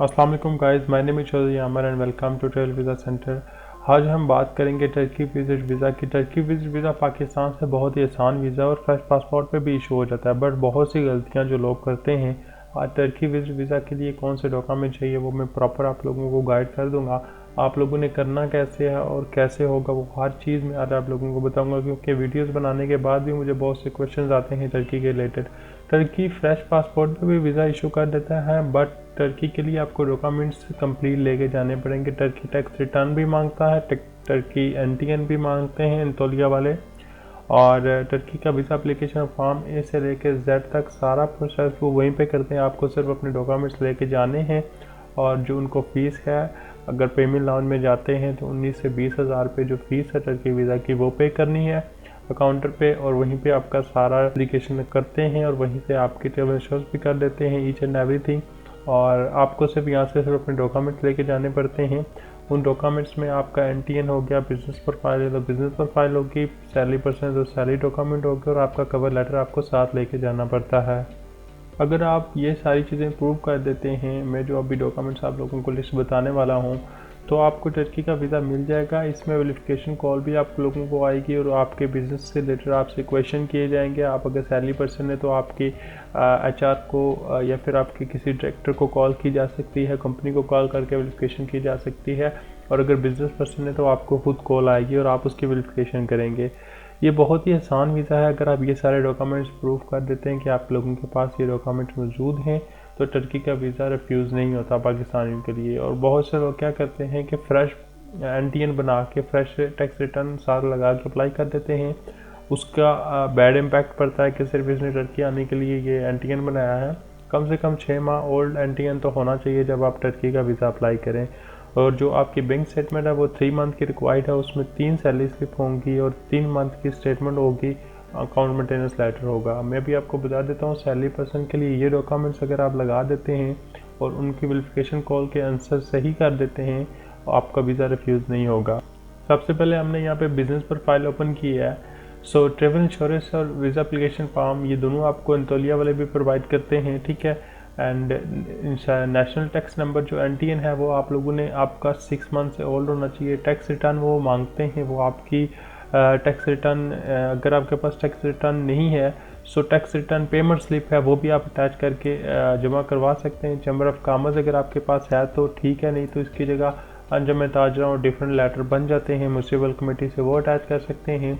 अस्सलाम वालेकुम guys, my name is Chaudhry Amar and welcome to travel visa centre. आज हम बात करेंगे टर्की विजिट वीज़ा की। टर्की विजिट वीज़ा पाकिस्तान से बहुत ही आसान वीज़ा और फ्रेश पासपोर्ट पे भी इशू हो जाता है, बट बहुत सी गलतियां जो लोग करते हैं। आज टर्की विजिट वीज़ा के लिए कौन से डॉक्यूमेंट चाहिए वो मैं प्रॉपर आप लोगों को गाइड कर दूंगा। आप लोगों ने करना कैसे है और कैसे होगा वो हर चीज़ में आज आप लोगों को बताऊंगा, क्योंकि वीडियोस बनाने के बाद भी मुझे बहुत से क्वेश्चंस आते हैं टर्की के रिलेटेड। टर्की फ्रेश पासपोर्ट पे भी वीज़ा इशू कर देता है, बट टर्की के लिए आपको डॉक्यूमेंट्स कंप्लीट लेके जाने पड़ेंगे। टर्की टैक्स रिटर्न भी मांगता है, टर्की एनटीएन भी मांगते हैं एंतोलिया वाले, और टर्की का वीज़ा एप्लीकेशन फॉर्म ए से लेके जेड तक सारा प्रोसेस वो वहीं पे करते हैं। आपको सिर्फ अपने डॉक्यूमेंट्स लेके जाने हैं, और जो उनको फ़ीस है, अगर पेमेंट लाउंज में जाते हैं तो 19 से 20 हज़ार रुपये जो फ़ीस है टर्की वीज़ा की वो पे करनी है काउंटर पे, और वहीं पे आपका सारा एप्लीकेशन करते हैं और वहीं से आपकी ट्रैवल इंश्योरेंस भी कर देते हैं, ईच एंड एवरीथिंग। और आपको सिर्फ यहाँ से सिर्फ अपने डॉक्यूमेंट्स लेके जाने पड़ते हैं। उन डॉक्यूमेंट्स में आपका एनटीएन हो गया, बिजनेस प्रोफाइल है तो बिजनेस प्रोफाइल होगी, सैलरी परसेंट तो सैलरी डॉक्यूमेंट होगी, और आपका कवर लेटर आपको साथ लेके जाना पड़ता है। अगर आप ये सारी चीज़ें प्रूव कर देते हैं, मैं जो अभी डॉक्यूमेंट्स आप लोगों को लिस्ट बताने वाला हूँ, तो आपको टर्की का वीज़ा मिल जाएगा। इसमें वेरिफिकेशन कॉल भी आप लोगों को आएगी और आपके बिज़नेस से रिलेटेड आपसे क्वेश्चन किए जाएंगे। आप अगर सैलरी पर्सन है तो आपके एचआर को या फिर आपके किसी डायरेक्टर को कॉल की जा सकती है, कंपनी को कॉल करके वेरिफिकेशन की जा सकती है, और अगर बिज़नेस पर्सन है तो आपको खुद कॉल आएगी और आप उसकी वेरिफिकेशन करेंगे। ये बहुत ही आसान वीज़ा है। अगर आप ये सारे डॉक्यूमेंट्स प्रूव कर देते हैं कि आप लोगों के पास ये डॉक्यूमेंट मौजूद हैं, तो टर्की का वीज़ा रिफ्यूज़ नहीं होता पाकिस्तानियों के लिए। और बहुत से लोग क्या करते हैं कि फ़्रेश एनटीएन बना के फ्रेश टैक्स रिटर्न सारा लगा के अप्लाई कर देते हैं। उसका बैड इम्पैक्ट पड़ता है कि सिर्फ इसने टर्की आने के लिए ये एनटीएन बनाया है। कम से कम 6 माह ओल्ड एनटीएन तो होना चाहिए जब आप टर्की का वीज़ा अप्लाई करें। और जो आपकी बैंक स्टेटमेंट है वो 3 मंथ की रिक्वायर्ड है, उसमें 3 सैलरी स्लिप होंगी और 3 मंथ की स्टेटमेंट होगी, अकाउंट मेंटेनेंस लेटर होगा। मैं भी आपको बता देता हूँ, सैलरी पर्सन के लिए ये डॉक्यूमेंट्स अगर आप लगा देते हैं और उनकी वेरिफिकेशन कॉल के आंसर सही कर देते हैं, आपका वीज़ा रिफ्यूज़ नहीं होगा। सबसे पहले हमने यहाँ पे बिज़नेस प्रोफाइल ओपन की है। सो ट्रेवल इंश्योरेंस और वीज़ा एप्लीकेशन फॉर्म ये दोनों आपको एंतोलिया वाले भी प्रोवाइड करते हैं, ठीक है। एंड नेशनल टैक्स नंबर जो एनटीएन है वो आप लोगों ने, आपका 6 मंथ से ओल्ड होना चाहिए। टैक्स रिटर्न वो मांगते हैं, वो आपकी टैक्स रिटर्न, अगर आपके पास टैक्स रिटर्न नहीं है so tax return payment slip है वो भी आप अटैच करके जमा करवा सकते हैं। चैम्बर ऑफ कॉमर्स अगर आपके पास है तो ठीक है, नहीं तो इसकी जगह अंजुमन ताजरा और डिफरेंट लेटर बन जाते हैं म्यूनसिपल कमेटी से, वो अटैच कर सकते हैं।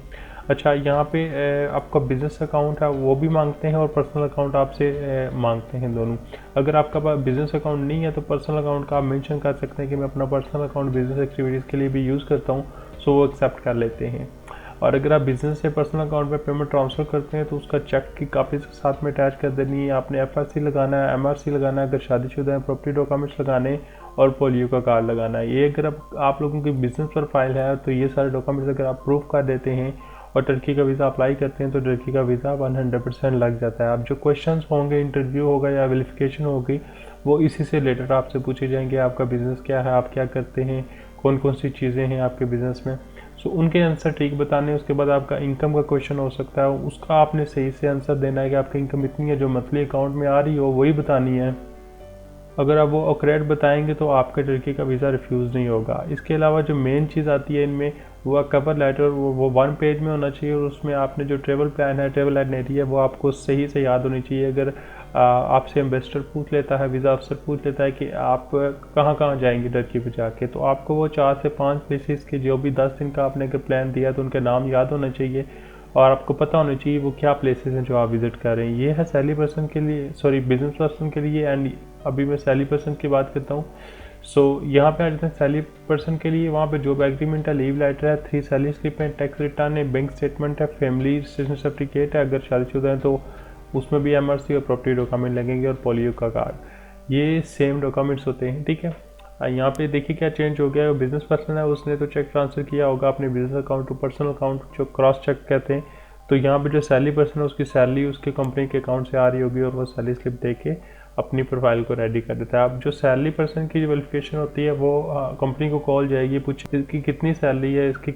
अच्छा, यहाँ पे आपका बिज़नेस अकाउंट है वो भी मांगते हैं और पर्सनल अकाउंट आपसे मांगते हैं दोनों। अगर आपका पास बिज़नेस अकाउंट नहीं है तो पर्सनल अकाउंट का आप मेंशन कर सकते हैं कि मैं अपना पर्सनल अकाउंट बिज़नेस एक्टिविटीज़ के लिए भी यूज़ करता हूँ, सो वो एक्सेप्ट कर लेते हैं। और अगर आप बिज़नेस से पर्सनल अकाउंट में पेमेंट ट्रांसफ़र करते हैं तो उसका चेक की कापी साथ में अटैच कर देनी है। आपने एफएससी लगाना है, एमआरसी लगाना है, अगर शादीशुदा है प्रॉपर्टी डॉक्यूमेंट्स लगाने, और पोलियो का कार्ड लगाना है। ये अगर आप लोगों की बिज़नेस प्रोफाइल है तो ये सारे डॉक्यूमेंट्स अगर आप प्रूफ कर देते हैं और टर्की का वीज़ा अप्लाई करते हैं तो टर्की का वीज़ा 100% लग जाता है। अब जो क्वेश्चंस होंगे, इंटरव्यू होगा या वेरिफिकेशन होगी, वो इसी से रिलेटेड आपसे पूछे जाएंगे। आपका बिज़नेस क्या है, आप क्या करते हैं, कौन कौन सी चीज़ें हैं आपके बिज़नेस में, सो उनके आंसर ठीक बताने। उसके बाद आपका इनकम का क्वेश्चन हो सकता है, उसका आपने सही से आंसर देना है कि आपकी इनकम इतनी है जो मंथली अकाउंट में आ रही हो वही बतानी है। अगर आप वो ऑकरेट बताएंगे तो आपका टर्की का वीज़ा रिफ्यूज़ नहीं होगा। इसके अलावा जो मेन चीज़ आती है इनमें, वो कवर लेटर, वो 1 पेज में होना चाहिए, और उसमें आपने जो ट्रेवल प्लान है, ट्रेवल आइटनरी है, वो आपको सही से याद होनी चाहिए। अगर आपसे एम्बेसडर पूछ लेता है, वीज़ा अफसर पूछ लेता है कि आप कहाँ कहाँ जाएंगे टर्की पे जाके, तो आपको वो 4 से 5 प्लेसेस के जो भी 10 दिन का आपने अगर प्लान दिया तो उनके नाम याद होना चाहिए, और आपको पता होना चाहिए वो क्या प्लेसेस हैं जो आप विज़िट कर रहे हैं। ये है सैलरी पर्सन के लिए, सॉरी बिजनेस पर्सन के लिए। एंड अभी मैं सैलरी पर्सन की बात करता हूँ। सो यहाँ पे आ जाते हैं सैलरी पर्सन के लिए। वहाँ पे जॉब एग्रीमेंट है, लीव लेटर है, 3 सैलरी स्लिप है, टैक्स रिटर्न है, बैंक स्टेटमेंट है, फैमिली रजिस्ट्रेशन सर्टिफिकेट है, अगर शादीशुदा है तो उसमें भी एमआरसी और प्रॉपर्टी डॉक्यूमेंट लगेंगे, और पोलियो का कार्ड। ये सेम डॉक्यूमेंट्स होते हैं, ठीक है। यहाँ पे देखिए क्या चेंज हो गया है। बिजनेस पर्सन है, उसने तो चेक ट्रांसफ़र किया होगा अपने business account to personal account, जो क्रॉस चेक कहते हैं। तो यहाँ पे जो सैलरी पर्सन है उसकी सैलरी उसके कंपनी के अकाउंट से आ रही होगी, और वो सैलरी स्लिप दे के अपनी प्रोफाइल को रेडी कर देता है। अब जो सैलरी पर्सन की जो वेरिफिकेशन होती है वो कंपनी को कॉल जाएगी, पूछे इसकी कितनी सैलरी है, इसकी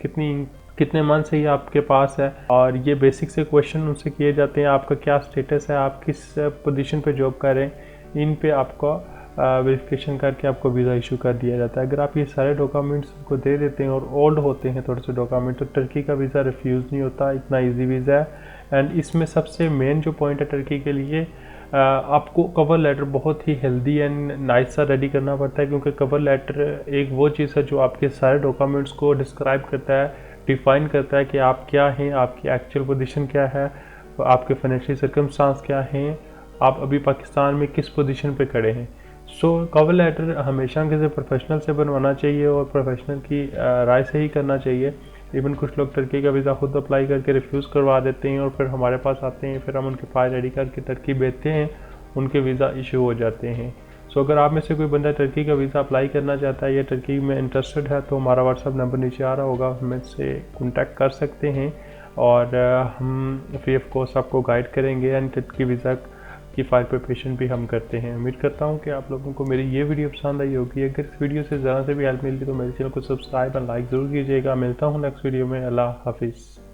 कितने मंथ से ये आपके पास है, और ये बेसिक से क्वेश्चन उनसे किए जाते हैं। आपका क्या स्टेटस है, आप किस पोजीशन पे जॉब कर रहे हैं, इन पे आपका वेरिफिकेशन करके आपको वीज़ा इशू कर दिया जाता है। अगर आप ये सारे डॉक्यूमेंट्स को दे देते हैं और ओल्ड होते हैं थोड़े से डॉक्यूमेंट, तो टर्की का वीज़ा रिफ्यूज़ नहीं होता, इतना ईजी वीज़ा है। एंड इसमें सबसे मेन जो पॉइंट है टर्की के लिए, आपको कवर लेटर बहुत ही हेल्दी एंड नाइस सा रेडी करना पड़ता है, क्योंकि कवर लेटर एक वो चीज़ है जो आपके सारे डॉक्यूमेंट्स को डिस्क्राइब करता है, डिफ़ाइन करता है कि आप क्या हैं, आपकी एक्चुअल पोजीशन क्या है, आपके फाइनेंशियल सर्कमस्टांस क्या हैं, आप अभी पाकिस्तान में किस पोजीशन पे खड़े हैं। सो कवर लेटर हमेशा किसी प्रोफेशनल से बनवाना चाहिए और प्रोफेशनल की राय से ही करना चाहिए। इवन कुछ लोग टर्की का वीज़ा खुद अप्लाई करके रिफ्यूज़ करवा देते हैं और फिर हमारे पास आते हैं, फिर हम उनके फाइल रेडी करके टर्की भेजते हैं, उनके वीज़ा इशू हो जाते हैं। सो अगर आप में से कोई बंदा टर्की का वीज़ा अप्लाई करना चाहता है या टर्की में इंटरेस्टेड है, तो हमारा व्हाट्सअप नंबर नीचे आ रहा होगा, हमें से कॉन्टैक्ट कर सकते हैं और हम फ्री ऑफ कॉस्ट आपको गाइड करेंगे एंड टर्की वीज़ा की फाइल प्रिपरेशन भी हम करते हैं। उम्मीद करता हूँ कि आप लोगों को मेरी ये वीडियो पसंद आई होगी। अगर इस वीडियो से ज़्यादा से भी हेल्प मिलती तो मेरे चैनल को सब्सक्राइब और लाइक ज़रूर कीजिएगा। मिलता हूँ नेक्स्ट वीडियो में। अल्लाह हाफिज़।